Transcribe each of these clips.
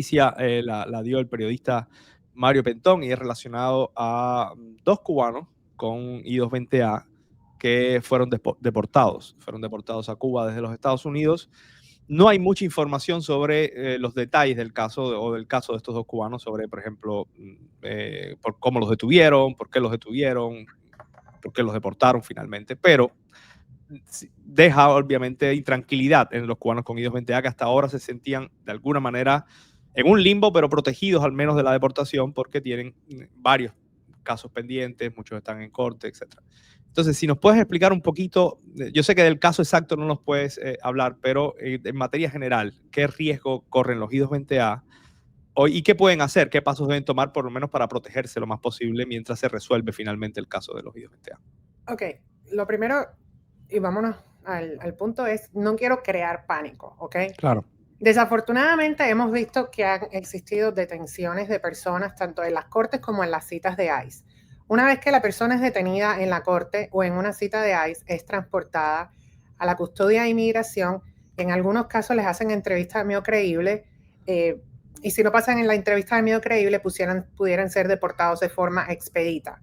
noticia la dio el periodista Mario Pentón y es relacionado a dos cubanos con I-220A que fueron deportados a Cuba desde los Estados Unidos. No hay mucha información sobre los detalles del caso o del caso de estos dos cubanos, sobre, por ejemplo, por cómo los detuvieron, por qué los deportaron finalmente, pero deja obviamente intranquilidad en los cubanos con I-220A que hasta ahora se sentían de alguna manera en un limbo, pero protegidos al menos de la deportación porque tienen varios casos pendientes, muchos están en corte, etc. Entonces, si nos puedes explicar un poquito, yo sé que del caso exacto no nos puedes hablar, pero en materia general, ¿qué riesgo corren los I-220A y qué pueden hacer, qué pasos deben tomar por lo menos para protegerse lo más posible mientras se resuelve finalmente el caso de los I-220A? Ok, lo primero, y vámonos al punto, es no quiero crear pánico, ¿ok? Claro. Desafortunadamente hemos visto que han existido detenciones de personas tanto en las cortes como en las citas de ICE. Una vez que la persona es detenida en la corte o en una cita de ICE, es transportada a la custodia de inmigración. En algunos casos les hacen entrevistas de medio creíble y si no pasan en la entrevista de medio creíble pudieran ser deportados de forma expedita.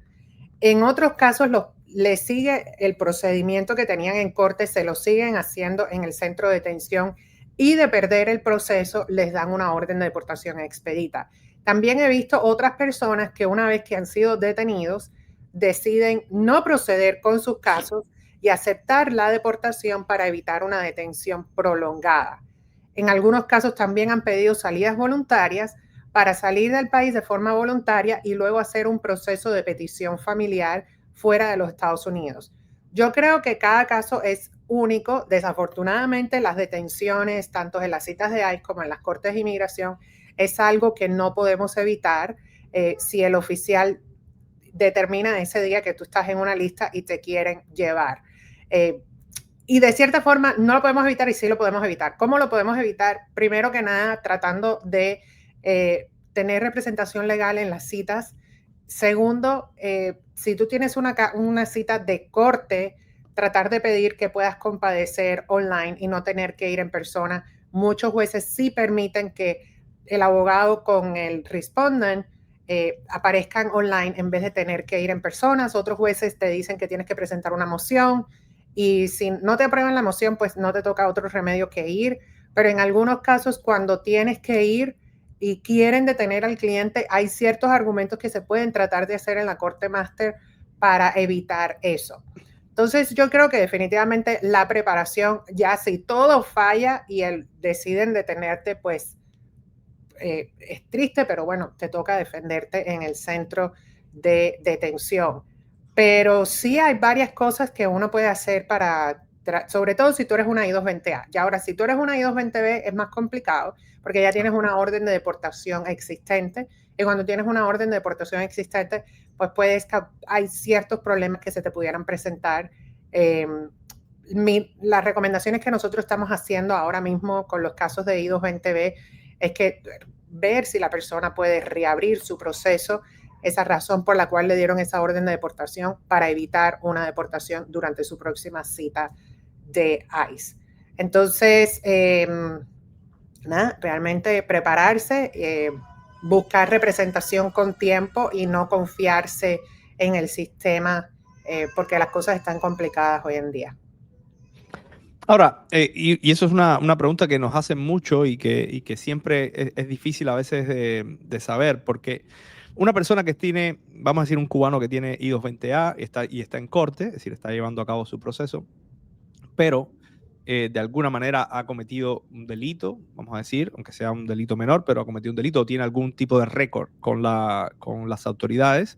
En otros casos les sigue el procedimiento que tenían en corte, se lo siguen haciendo en el centro de detención y de perder el proceso les dan una orden de deportación expedita. También he visto otras personas que una vez que han sido detenidos deciden no proceder con sus casos y aceptar la deportación para evitar una detención prolongada. En algunos casos también han pedido salidas voluntarias para salir del país de forma voluntaria y luego hacer un proceso de petición familiar fuera de los Estados Unidos. Yo creo que cada caso es único. Desafortunadamente, las detenciones, tanto en las citas de ICE como en las cortes de inmigración, es algo que no podemos evitar si el oficial determina ese día que tú estás en una lista y te quieren llevar. Y de cierta forma no lo podemos evitar y sí lo podemos evitar. ¿Cómo lo podemos evitar? Primero que nada, tratando de tener representación legal en las citas. Segundo, si tú tienes una cita de corte, tratar de pedir que puedas comparecer online y no tener que ir en persona. Muchos jueces sí permiten que el abogado con el respondent aparezcan online en vez de tener que ir en personas. Otros jueces te dicen que tienes que presentar una moción y si no te aprueban la moción, pues no te toca otro remedio que ir. Pero en algunos casos, cuando tienes que ir y quieren detener al cliente, hay ciertos argumentos que se pueden tratar de hacer en la corte máster para evitar eso. Entonces, yo creo que definitivamente la preparación, ya si todo falla y deciden detenerte, pues es triste, pero bueno, te toca defenderte en el centro de detención. Pero sí hay varias cosas que uno puede hacer sobre todo si tú eres una I-220A. Y ahora, si tú eres una I-220B es más complicado porque ya tienes una orden de deportación existente y cuando tienes una orden de deportación existente, pues hay ciertos problemas que se te pudieran presentar. Las recomendaciones que nosotros estamos haciendo ahora mismo con los casos de I-220B es que ver si la persona puede reabrir su proceso, esa razón por la cual le dieron esa orden de deportación para evitar una deportación durante su próxima cita de ICE. Entonces, realmente prepararse, buscar representación con tiempo y no confiarse en el sistema porque las cosas están complicadas hoy en día. Ahora, y eso es una pregunta que nos hacen mucho y que siempre es difícil a veces de saber, porque una persona que tiene, vamos a decir un cubano que tiene I-220A y está en corte, es decir, está llevando a cabo su proceso, pero de alguna manera ha cometido un delito, vamos a decir, aunque sea un delito menor, pero ha cometido un delito o tiene algún tipo de récord con las autoridades,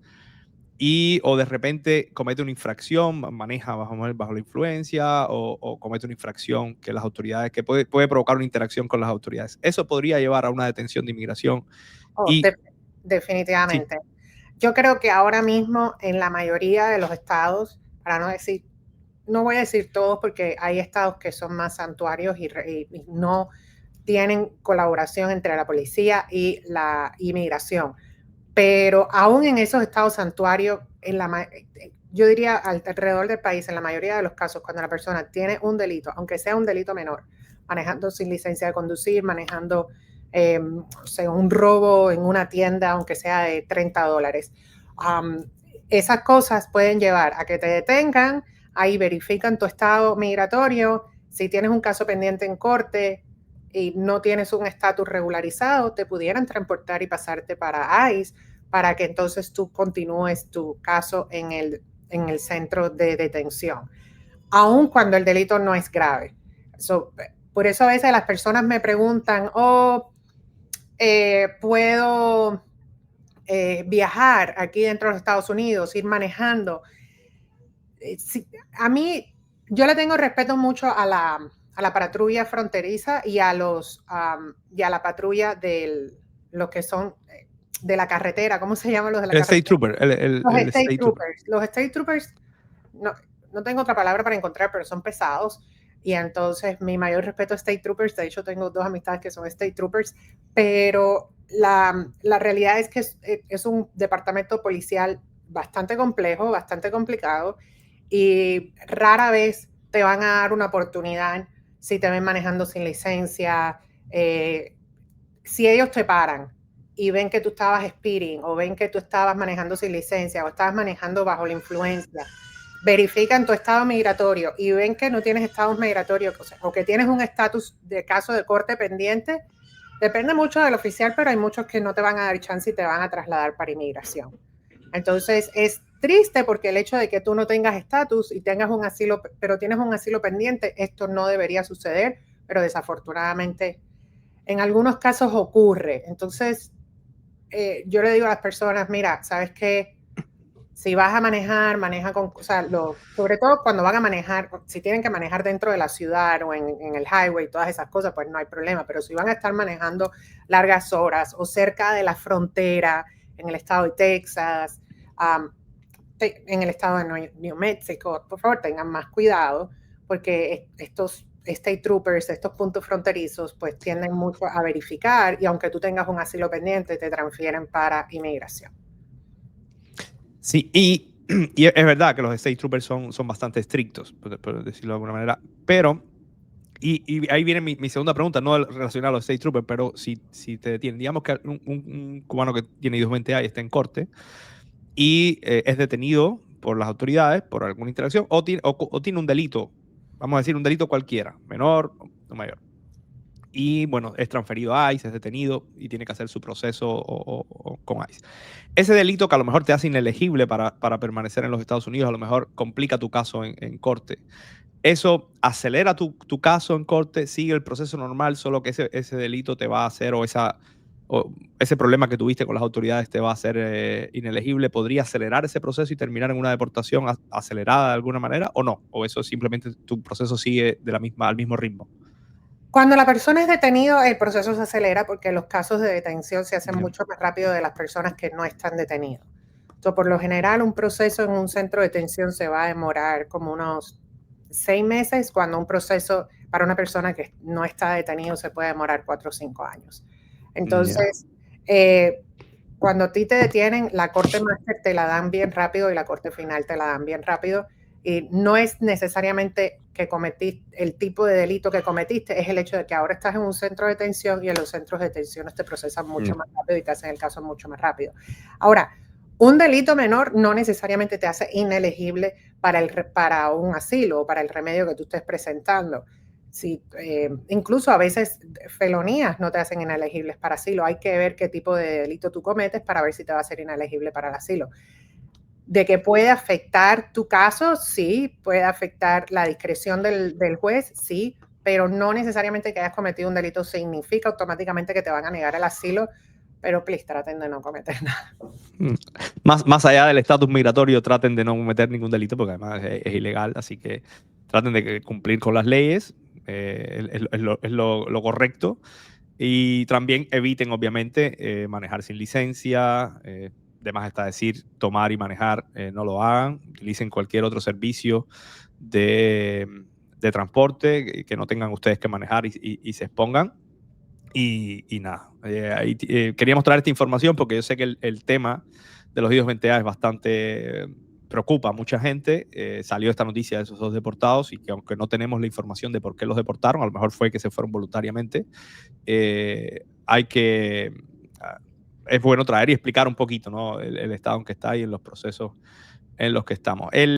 o de repente comete una infracción, maneja bajo la influencia o comete una infracción que las autoridades, que puede provocar una interacción con las autoridades. Eso podría llevar a una detención de inmigración. Definitivamente. Sí. Yo creo que ahora mismo en la mayoría de los estados, para no decir, no voy a decir todos porque hay estados que son más santuarios y no tienen colaboración entre la policía y la inmigración. Pero aún en esos estados santuarios, yo diría alrededor del país, en la mayoría de los casos, cuando la persona tiene un delito, aunque sea un delito menor, manejando sin licencia de conducir, manejando o sea, un robo en una tienda, aunque sea de $30. Esas cosas pueden llevar a que te detengan, ahí verifican tu estado migratorio, si tienes un caso pendiente en corte y no tienes un estatus regularizado, te pudieran transportar y pasarte para ICE para que entonces tú continúes tu caso en el centro de detención, aun cuando el delito no es grave. Por eso a veces las personas me preguntan, ¿puedo viajar aquí dentro de los Estados Unidos, ir manejando? Sí, a mí, yo le tengo respeto mucho a la patrulla fronteriza y a la patrulla de lo que son de la carretera. ¿Cómo se llaman los de la El State carretera? Trooper, Los el State State Trooper. Troopers. Los State Troopers, no tengo otra palabra para encontrar, pero son pesados. Y entonces mi mayor respeto a State Troopers. De hecho, tengo 2 amistades que son State Troopers, pero la realidad es que es un departamento policial bastante complejo, bastante complicado, y rara vez te van a dar una oportunidad si te ven manejando sin licencia. Si ellos te paran y ven que tú estabas speeding o ven que tú estabas manejando sin licencia o estabas manejando bajo la influencia, verifican tu estado migratorio y ven que no tienes estatus migratorio, o que tienes un estatus de caso de corte pendiente, depende mucho del oficial, pero hay muchos que no te van a dar chance y te van a trasladar para inmigración. Entonces es triste porque el hecho de que tú no tengas estatus y tengas un asilo, pero tienes un asilo pendiente, esto no debería suceder, pero desafortunadamente en algunos casos ocurre. Entonces yo le digo a las personas, mira, ¿sabes qué? Si vas a manejar, maneja con, o sea, sobre todo cuando van a manejar, si tienen que manejar dentro de la ciudad o en el highway, todas esas cosas, pues no hay problema. Pero si van a estar manejando largas horas o cerca de la frontera, en el estado de Texas, en el estado de New Mexico, por favor tengan más cuidado, porque estos State Troopers, estos puntos fronterizos, pues tienden mucho a verificar, y aunque tú tengas un asilo pendiente, te transfieren para inmigración. Sí, y es verdad que los State Troopers son bastante estrictos, por decirlo de alguna manera, pero, y ahí viene mi segunda pregunta, no relacionada a los State Troopers, pero si te detienen, digamos que un cubano que tiene I-220A y está en corte y es detenido por las autoridades por alguna interacción o tiene un delito, vamos a decir un delito cualquiera, menor o mayor. Y bueno, es transferido a ICE, es detenido y tiene que hacer su proceso con ICE. Ese delito que a lo mejor te hace inelegible para permanecer en los Estados Unidos, a lo mejor complica tu caso en corte. Eso acelera tu caso en corte, sigue el proceso normal, solo que ese delito te va a hacer, o ese problema que tuviste con las autoridades te va a hacer inelegible. ¿Podría acelerar ese proceso y terminar en una deportación acelerada de alguna manera o no? ¿O eso simplemente tu proceso sigue al mismo ritmo? Cuando la persona es detenido, el proceso se acelera porque los casos de detención se hacen Yeah. mucho más rápido de las personas que no están detenidos. Entonces, por lo general, un proceso en un centro de detención se va a demorar como unos 6 meses, cuando un proceso para una persona que no está detenido se puede demorar 4 o 5 años. Entonces, cuando a ti te detienen, la corte máster te la dan bien rápido y la corte final te la dan bien rápido. Y no es necesariamente que cometiste el tipo de delito que cometiste, es el hecho de que ahora estás en un centro de detención y en los centros de detención te procesan mucho más rápido y te hacen el caso mucho más rápido. Ahora, un delito menor no necesariamente te hace inelegible para un asilo o para el remedio que tú estés presentando. Sí, incluso a veces felonías no te hacen inelegibles para asilo. Hay que ver qué tipo de delito tú cometes para ver si te va a ser inelegible para el asilo. De que puede afectar tu caso, sí, puede afectar la discreción del juez, sí, pero no necesariamente que hayas cometido un delito significa automáticamente que te van a negar el asilo, pero please, traten de no cometer nada. Más allá del estatus migratorio, traten de no cometer ningún delito, porque además es ilegal, así que traten de cumplir con las leyes, es lo correcto, y también eviten, obviamente, manejar sin licencia, de más está decir, tomar y manejar, no lo hagan, utilicen cualquier otro servicio de transporte que no tengan ustedes que manejar y se expongan. Y nada, queríamos traer esta información porque yo sé que el tema de los I-220A es bastante preocupa a mucha gente. Salió esta noticia de esos 2 deportados y que aunque no tenemos la información de por qué los deportaron, a lo mejor fue que se fueron voluntariamente, hay que... es bueno traer y explicar un poquito, ¿no? El estado en que está y en los procesos en los que estamos.